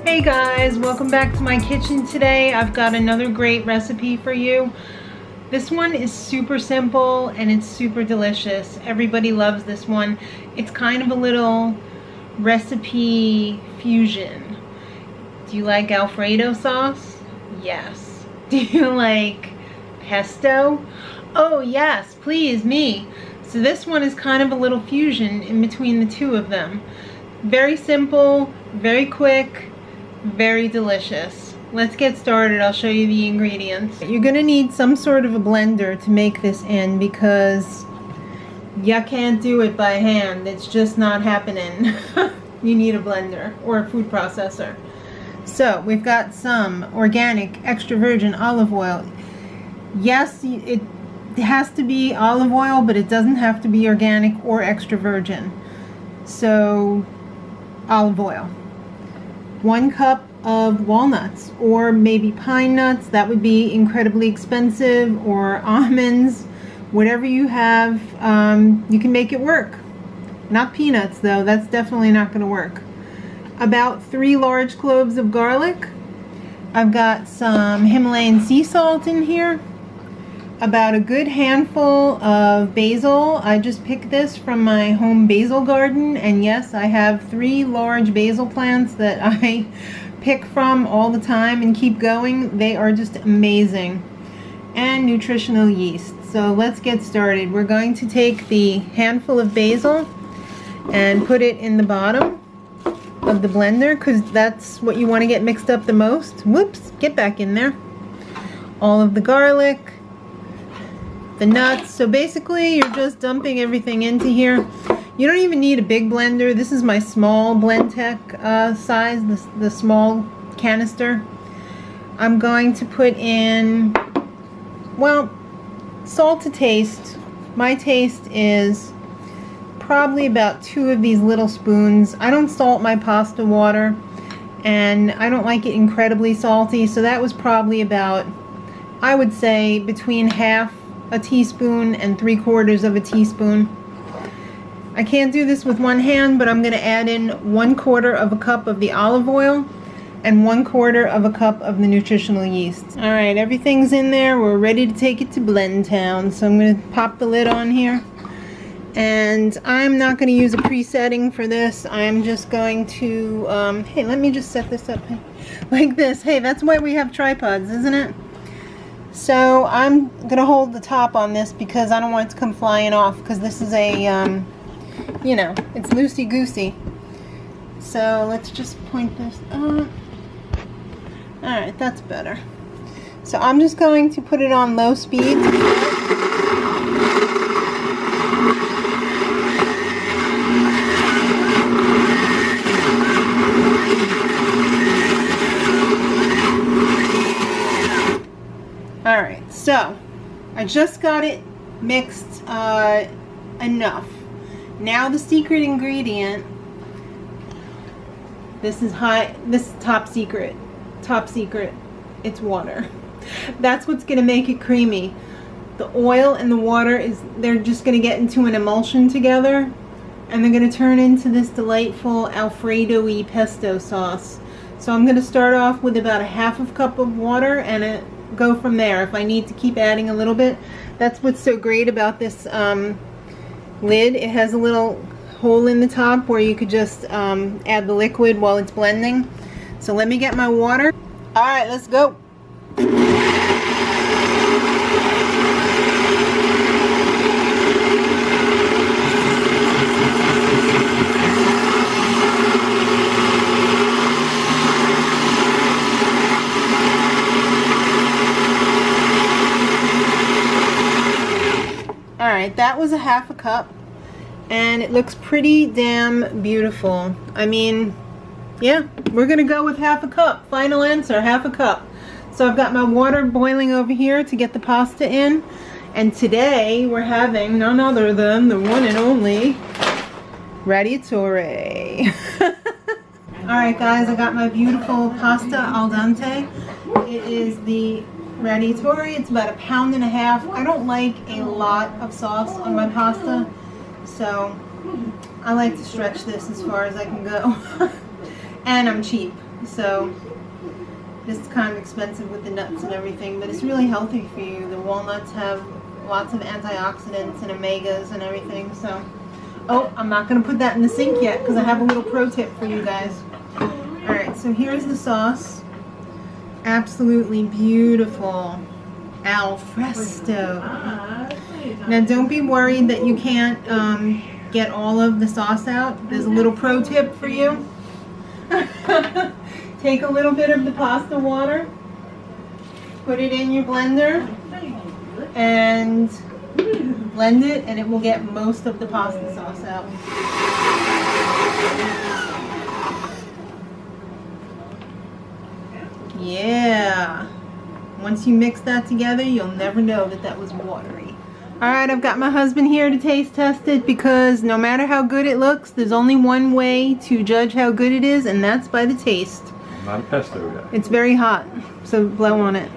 Hey guys, welcome back to my kitchen today. I've got another great recipe for you. This one is super simple and it's super delicious. Everybody loves this one. It's kind of a little recipe fusion. Do you like Alfredo sauce? Yes. Do you like pesto? Oh yes, please, me. So this one is kind of a little fusion in between the two of them. Very simple, very quick, very delicious. Let's get started. I'll show you the ingredients. You're gonna need some sort of a blender to make this in because you can't do it by hand. It's just not happening. You need a blender or a food processor. So we've got some organic extra virgin olive oil. Yes, it has to be olive oil, but it doesn't have to be organic or extra virgin. So olive oil. 1 cup of walnuts, or maybe pine nuts. That would be incredibly expensive, or almonds. Whatever you have, you can make it work. Not peanuts though, that's definitely not going to work. About 3 large cloves of garlic. I've got some Himalayan sea salt in here. About a good handful of basil. I just picked this from my home basil garden, and yes, I have 3 large basil plants that I pick from all the time and keep going. They are just amazing. And nutritional yeast. So let's get started. We're going to take the handful of basil and put it in the bottom of the blender because that's what you want to get mixed up the most. Whoops, get back in there. All of the garlic, the nuts. So basically you're just dumping everything into here. You don't even need a big blender. This is my small Blendtec size, the small canister. I'm going to put in, well, salt to taste. My taste is probably about 2 of these little spoons. I don't salt my pasta water, and I don't like it incredibly salty, so that was probably about, I would say, between half a teaspoon and 3/4 of a teaspoon. I can't do this with one hand, but I'm going to add in 1/4 of a cup of the olive oil and 1/4 of a cup of the nutritional yeast. Alright, everything's in there. We're ready to take it to Blend Town. So I'm going to pop the lid on here. And I'm not going to use a pre-setting for this. I'm just going to, hey, let me just set this up like this. Hey, that's why we have tripods, isn't it? So I'm going to hold the top on this because I don't want it to come flying off, because this is a, you know, it's loosey-goosey. So let's just point this up. Alright, that's better. So I'm just going to put it on low speed. Alright, so I just got it mixed enough. Now the secret ingredient, this is top secret, it's water. That's what's going to make it creamy. The oil and the water, they're just going to get into an emulsion together, and they're going to turn into this delightful Alfredo-y pesto sauce. So I'm going to start off with about a 1/2 cup of water and go from there. If I need to keep adding a little bit. That's what's so great about this lid. It has a little hole in the top where you could just add the liquid while it's blending. So let me get my water. Alright, let's go. Alright, that was a 1/2 cup, and it looks pretty damn beautiful. I mean, yeah, we're gonna go with 1/2 cup. Final answer, 1/2 cup. So I've got my water boiling over here to get the pasta in, and today we're having none other than the one and only radiatore. Alright guys, I got my beautiful pasta al dente. It is the radiatore. It's about 1.5 pounds. I don't like a lot of sauce on my pasta, so I like to stretch this as far as I can go. And I'm cheap. So this is kind of expensive with the nuts and everything, but it's really healthy for you. The walnuts have lots of antioxidants and omegas and everything. So, oh, I'm not going to put that in the sink yet because I have a little pro tip for you guys. Alright, so here's the sauce. Absolutely beautiful. Alfresto. Now don't be worried that you can't get all of the sauce out. There's a little pro tip for you. Take a little bit of the pasta water, put it in your blender, and blend it, and it will get most of the pasta sauce out. Yeah. Once you mix that together, you'll never know that that was watery. Alright, I've got my husband here to taste test it because no matter how good it looks, there's only one way to judge how good it is, and that's by the taste. I'm not a pesto guy. It's very hot, so blow on it.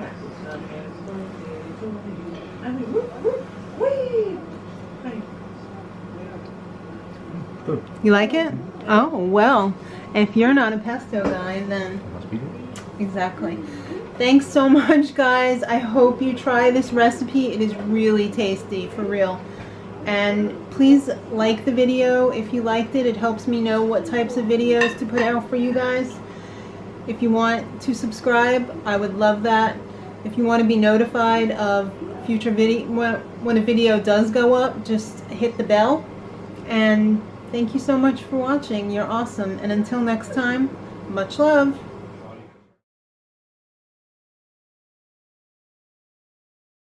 You like it? Oh, well, if you're not a pesto guy, then... Must be good. Exactly. Thanks so much, guys. I hope you try this recipe. It is really tasty, for real. And please like the video if you liked it. It helps me know what types of videos to put out for you guys. If you want to subscribe, I would love that. If you want to be notified of future video, when a video does go up, just hit the bell. And thank you so much for watching. You're awesome. And until next time, much love.